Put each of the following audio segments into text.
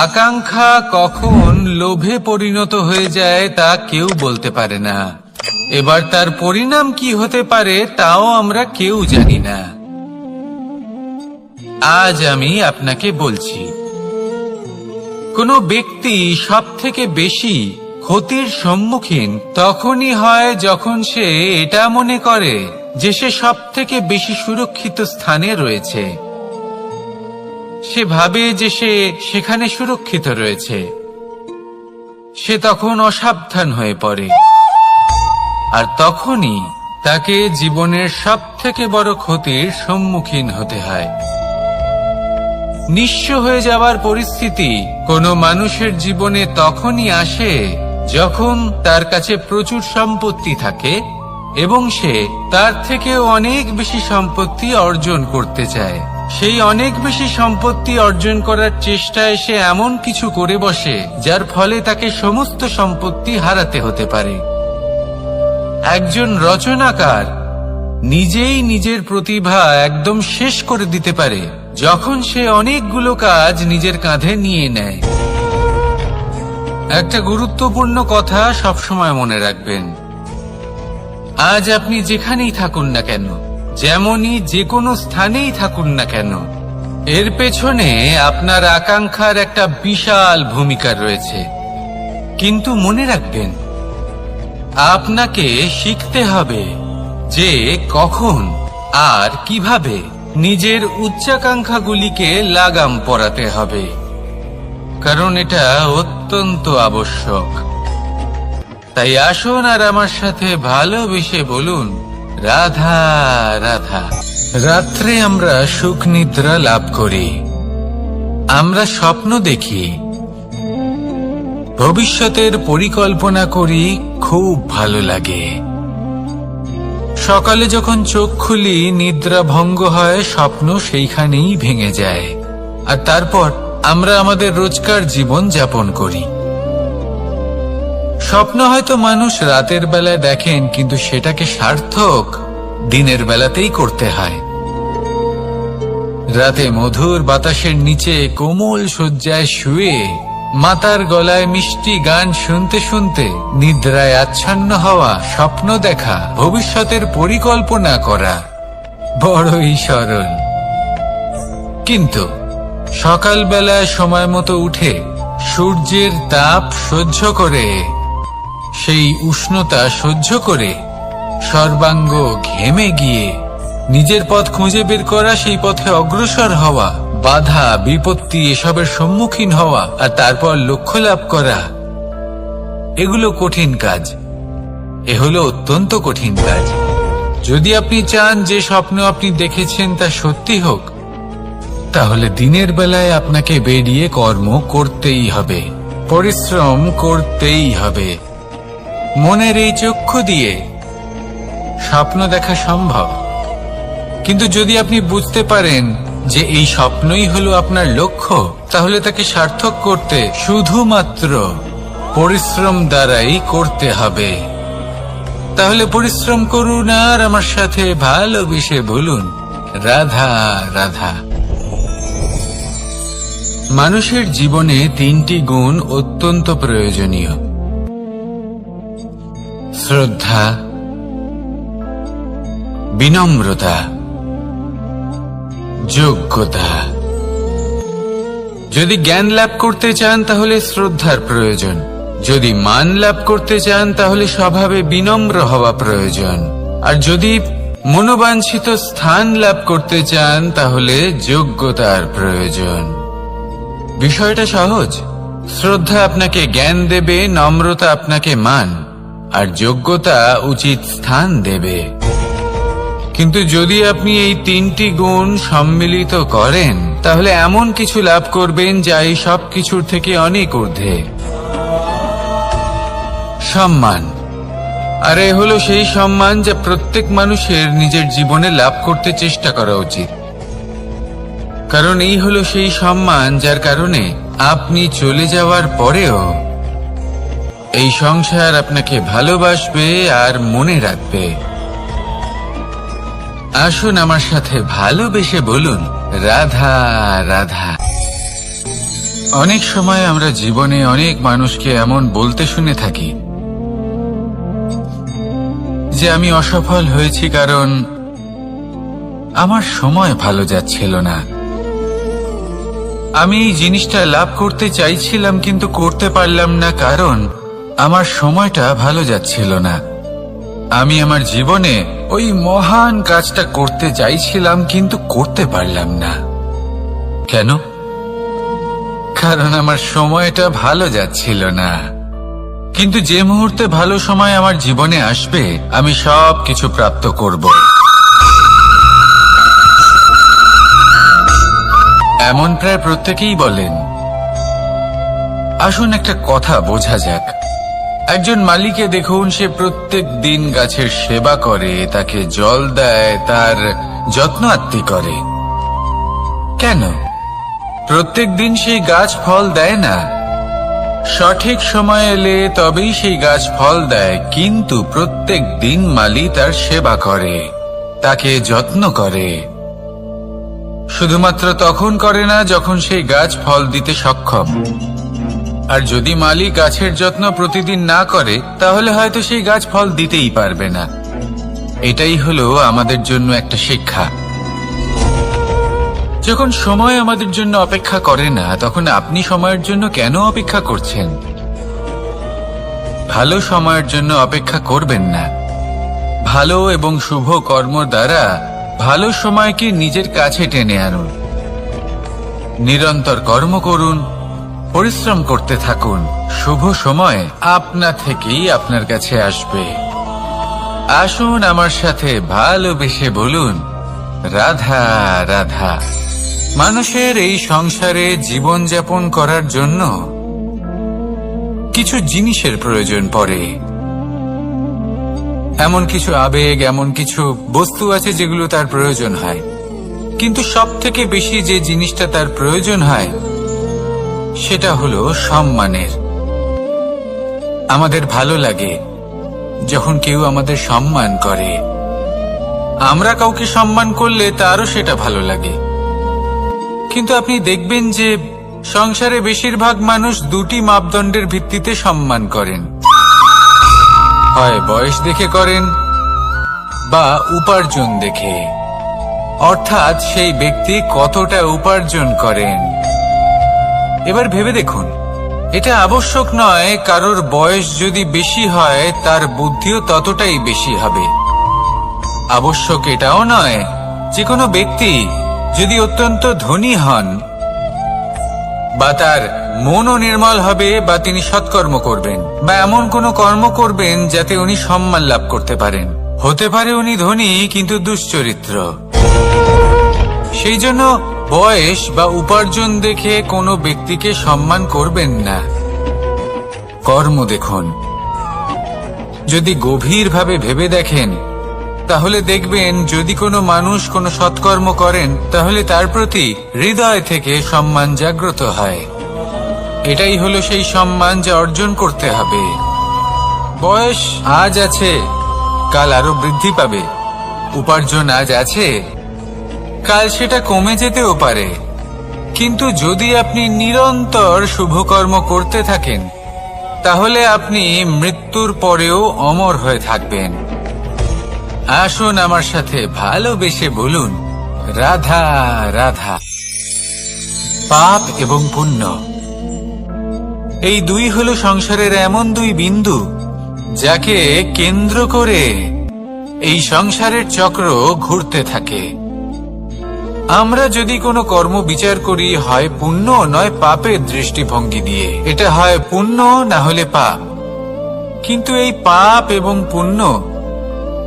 আকাঙ্ক্ষা কখন লোভে পরিণত হয়ে যায় তা কেউ বলতে পারে না। এবার তার পরিণাম কি হতে পারে তাও আমরা কেউ জানি না। আজ আমি আপনাকে বলছি, কোনো ব্যক্তি সবথেকে বেশি ক্ষতির সম্মুখীন তখনই হয় যখন সে এটা মনে করে যে সে সবথেকে বেশি সুরক্ষিত স্থানে রয়েছে। সে ভাবে যে সে সেখানে সুরক্ষিত রয়েছে। সে তখন অসাবধান হয়ে পড়ে, আর তখনই তাকে জীবনের সবথেকে বড় ক্ষতির সম্মুখীন হতে হয়। নিঃস্ব হয়ে যাওয়ার পরিস্থিতি কোনো মানুষের জীবনে তখনই আসে যখন তার কাছে প্রচুর সম্পত্তি থাকে এবং সে তার থেকেও অনেক বেশি সম্পত্তি অর্জন করতে চায়। সেই অনেক বেশি সম্পত্তি অর্জন করার চেষ্টায় সে এমন কিছু করে বসে যার ফলে তাকে সমস্ত সম্পত্তি হারাতে হতে পারে। একজন রচনাকার নিজেই নিজের প্রতিভা একদম শেষ করে দিতে পারে যখন সে অনেকগুলো কাজ নিজের কাঁধে নিয়ে নেয়। একটা গুরুত্বপূর্ণ কথা সবসময় মনে রাখবেন, আজ আপনি যেখানেই থাকুন না কেন, যেমনই যে কোনো স্থানেই থাকুন না কেন, এর পেছনে আপনার আকাঙ্ক্ষার একটা বিশাল ভূমিকা রয়েছে। কিন্তু মনে রাখবেন, আপনাকে শিখতে হবে যে কখন আর কিভাবে নিজের উচ্চাকাঙ্ক্ষাগুলিকে লাগাম পরাতে হবে, কারণ এটা অত্যন্ত আবশ্যক। তাই আসুন আর আমার সাথে ভালোবেসে বলুন, রাধা রাধা। রাত্রে আমরা সুখ নিদ্রা লাভ করি, আমরা স্বপ্ন দেখি, ভবিষ্যতের পরিকল্পনা করি, খুব ভালো লাগে। সকালে যখন চোখ খুলি নিদ্রা ভঙ্গ হয়, স্বপ্ন সেইখানেই ভেঙে যায়, আর তারপর আমরা আমাদের রোজকার জীবন যাপন করি। স্বপ্ন হয়তো মানুষ রাতের বেলায় দেখেন, কিন্তু সেটাকে সার্থক দিনের বেলাতেই করতে হয়। রাতে মধুর বাতাসের নিচে কোমল শয্যায় শুয়ে মাতার গলায় মিষ্টি গান শুনতে শুনতে নিদ্রায় আচ্ছন্ন হওয়া, স্বপ্ন দেখা, ভবিষ্যতের পরিকল্পনা করা বড়ই সরল। কিন্তু সকালবেলায় সময় মতো উঠে সূর্যের তাপ সহ্য করে, সেই উষ্ণতা সহ্য করে সর্বাঙ্গ ঘেমে গিয়ে নিজের পথ খুঁজে বের করা, সেই পথে অগ্রসর হওয়া, বাধা বিপত্তি এসবের সম্মুখীন হওয়া, আর তারপর লক্ষ্য লাভ করা, এগুলো কঠিন কাজ। এ হলো অত্যন্ত কঠিন কাজ। যদি আপনি চান যে স্বপ্ন আপনি দেখেছেন তা সত্যি হোক, তাহলে দিনের বেলায় আপনাকে বেরিয়ে কর্ম করতেই হবে, পরিশ্রম করতেই হবে। মনের এই চক্ষু দিয়ে স্বপ্ন দেখা সম্ভব, কিন্তু যদি আপনি বুঝতে পারেন যে এই স্বপ্নই হলো আপনার লক্ষ্য, তাহলে তাকে সার্থক করতে শুধুমাত্র পরিশ্রম দ্বারাই করতে হবে। তাহলে পরিশ্রম করুন আর আমার সাথে ভালোবেসে বলুন, রাধা রাধা। মানুষের জীবনে তিনটি গুণ অত্যন্ত প্রয়োজনীয়: শ্রদ্ধা, বিনম্রতা, যোগ্যতা। যদি জ্ঞান লাভ করতে চান তাহলে শ্রদ্ধার প্রয়োজন, যদি মান লাভ করতে চান তাহলে স্বভাবে বিনম্র হওয়া প্রয়োজন, আর যদি মনোবাঞ্ছিত স্থান লাভ করতে চান তাহলে যোগ্যতার প্রয়োজন। বিষয়টা সহজ। শ্রদ্ধা আপনাকে জ্ঞান দেবে, নম্রতা আপনাকে মান, আর যোগ্যতা উচিত স্থান দেবে। কিন্তু যদি আপনি এই তিনটি গুণ সম্মিলিত করেন, তাহলে এমন কিছু লাভ করবেন যা এই সব কিছুর থেকে অনেক ঊর্ধ্বে: সম্মান। আর এ হলো সেই সম্মান যা প্রত্যেক মানুষের নিজের জীবনে লাভ করতে চেষ্টা করা উচিত, কারণ এই হলো সেই সম্মান যার কারণে আপনি চলে যাওয়ার পরেও এই সংসার আপনাকে ভালোবাসবে আর মনে রাখবে। আসুন আমার সাথে ভালোবেসে বলুন, রাধা রাধা। অনেক সময় আমরা জীবনে অনেক মানুষকে এমন বলতে শুনে থাকি যে আমি অসফল হয়েছি কারণ আমার সময় ভালো যাচ্ছিল না। আমি এই জিনিসটা লাভ করতে চাইছিলাম কিন্তু করতে পারলাম না কারণ আমার সময়টা ভালো যাচ্ছিল না। আমি আমার জীবনে ওই মহান কাজটা করতে চাইছিলাম কিন্তু করতে পারলাম না। কেন? কারণ আমার সময়টা ভালো যাচ্ছিল না। কিন্তু যে মুহূর্তে ভালো সময় আমার জীবনে আসবে আমি সব কিছু প্রাপ্ত করব। এমন প্রায় প্রত্যেকেই বলেন। আসুন একটা কথা বোঝা যাক। একজন মালিকে দেখুন, সে প্রত্যেক দিন গাছের সেবা করে, তাকে জল দেয়, তার যত্ন আত্তি করে। কেন? প্রত্যেক দিন সেই গাছ ফল দেয় না। সঠিক সময় এলে তবেই সেই গাছ ফল দেয়, কিন্তু প্রত্যেক দিন মালি তার সেবা করে, তাকে যত্ন করে। শুধুমাত্র তখন করে না যখন সেই গাছ ফল দিতে সক্ষম। আর যদি মালি গাছের যত্ন প্রতিদিন না করে তাহলে হয়তো সেই গাছ ফল দিতেই পারবে না। এটাই হলো আমাদের জন্য একটা শিক্ষা। যখন সময় আমাদের জন্য অপেক্ষা করে না তখন আপনি সময়ের জন্য কেন অপেক্ষা করছেন? ভালো সময়ের জন্য অপেক্ষা করবেন না। ভালো এবং শুভ কর্ম দ্বারা ভালো সময়কে নিজের কাছে টেনে আনুন। নিরন্তর কর্ম করুন, পরিশ্রম করতে থাকুন। শুভ সময় আপনা থেকেই আপনার কাছে আসবে। আসুন আমার সাথে ভালোবেসে বলুন, রাধা রাধা। মানুষের এই সংসারে জীবনযাপন করার জন্য কিছু জিনিসের প্রয়োজন পড়ে। এমন কিছু আবেগ, এমন কিছু বস্তু আছে যেগুলো তার প্রয়োজন হয়। কিন্তু সব থেকে বেশি যে জিনিসটা তার প্রয়োজন হয় সেটা হলো সম্মানের। আমাদের ভালো লাগে যখন কেউ আমাদের সম্মান করে। আমরা কাউকে সম্মান করলে তারও সেটা ভালো লাগে। কিন্তু আপনি দেখবেন যে সংসারে বেশিরভাগ মানুষ দুটি মাপদণ্ডের ভিত্তিতে সম্মান করেন। হয় বয়স দেখে করেন বা উপার্জন দেখে, অর্থাৎ সেই ব্যক্তি কতটা উপার্জন করেন। এবার ভেবে দেখুন, এটা আবশ্যক নয় কারোর বয়স যদি বেশি হয় তার বুদ্ধিও ততটাই বেশি হবে। আবশ্যক এটাও নয় যে কোনো ব্যক্তি যদি অত্যন্ত ধনী হন বা তার মনও নির্মল হবে বা তিনি সৎকর্ম করবেন বা এমন কোনো কর্ম করবেন যাতে উনি সম্মান লাভ করতে পারেন। হতে পারে উনি ধনী কিন্তু দুশ্চরিত্র। সেই জন্য বয়স বা উপার্জন দেখে কোনো ব্যক্তিকে সম্মান করবেন না। কর্ম দেখুন। যদি গভীরভাবে ভেবে দেখেন তাহলে দেখবেন যদি কোনো মানুষ কোনো সৎকর্ম করেন তাহলে তার প্রতি হৃদয় থেকে সম্মান জাগ্রত হয়। এটাই হলো সেই সম্মান যা অর্জন করতে হবে। বয়স আজ আছে, কাল আরো বৃদ্ধি পাবে। উপার্জন আজ আছে, কাল সেটা কমে যেতেও পারে। কিন্তু যদি আপনি নিরন্তর শুভকর্ম করতে থাকেন তাহলে আপনি মৃত্যুর পরেও অমর হয়ে থাকবেন। আসুন আমার সাথে ভালোবেসে বলুন, রাধা রাধা। পাপ এবং পুণ্য, এই দুই হলো সংসারের এমন দুই বিন্দু যাকে কেন্দ্র করে এই সংসারের চক্র ঘুরতে থাকে। আমরা যদি কোনো কর্ম বিচার করি হয় পুণ্য নয় পাপের দৃষ্টিভঙ্গি দিয়ে, এটা হয় পুণ্য না হলে পাপ। কিন্তু এই পাপ এবং পুণ্য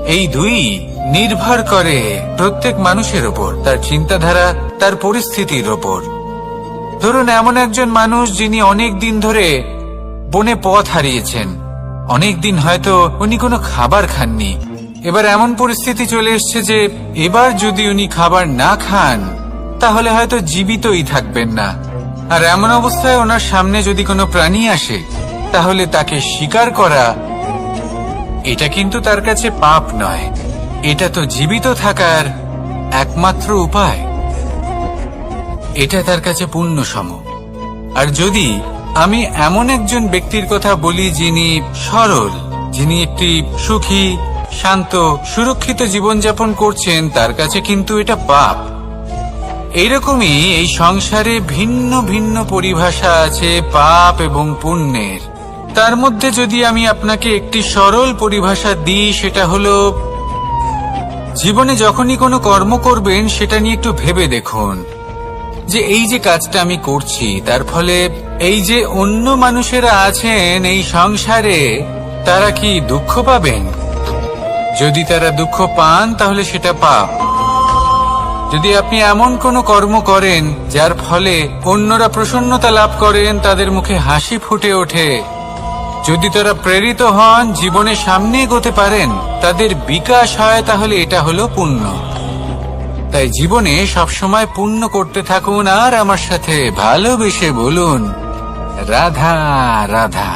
এই দুই নির্ভর করে প্রত্যেক মানুষের ওপর, তার চিন্তাধারা, তার পরিস্থিতির ওপর। ধরুন এমন একজন মানুষ যিনি অনেক দিন ধরে বনে পথ হারিয়েছেন, অনেক দিন হয়তো উনি কোনো খাবার খাননি। এবার এমন পরিস্থিতি চলে এসছে যে এবার যদি উনি খাবার না খান তাহলে হয়তো জীবিতই থাকবেন না। আর এমন অবস্থায় ওনার সামনে যদি কোনো প্রাণী আসে তাহলে তাকে শিকার করা, এটা কিন্তু তার কাছে পাপ নয়, এটা তো জীবিত থাকার একমাত্র উপায়। এটা তার কাছে পুণ্য সম। আর যদি আমি এমন একজন ব্যক্তির কথা বলি যিনি সরল, যিনি একটি সুখী, শান্ত, সুরক্ষিত জীবনযাপন করছেন, তার কাছে কিন্তু এটা পাপ। এইরকমই এই সংসারে ভিন্ন ভিন্ন পরিভাষা আছে পাপ এবং পুণ্যের। তার মধ্যে যদি আমি আপনাকে একটি সরল পরিভাষা দিই, সেটা হলো, জীবনে যখনই কোনো কর্ম করবেন সেটা নিয়ে একটু ভেবে দেখুন যে এই যে কাজটা আমি করছি, তার ফলে এই যে অন্য মানুষেরা আছেন এই সংসারে, তারা কি দুঃখ পাবেন? যদি তারা দুঃখ পান তাহলে সেটা পাপ। যদি আপনি এমন কোনো কর্ম করেন যার ফলে অন্যরা প্রসন্নতা লাভ করেন, তাদের মুখে হাসি ফুটে ওঠে, যদি তারা প্রেরিত হন, জীবনে সামনে এগোতে পারেন, তাদের বিকাশ হয়, তাহলে এটা হলো পুণ্য। তাই জীবনে সবসময় পুণ্য করতে থাকুন আর আমার সাথে ভালোবেসে বলুন রাধা রাধা।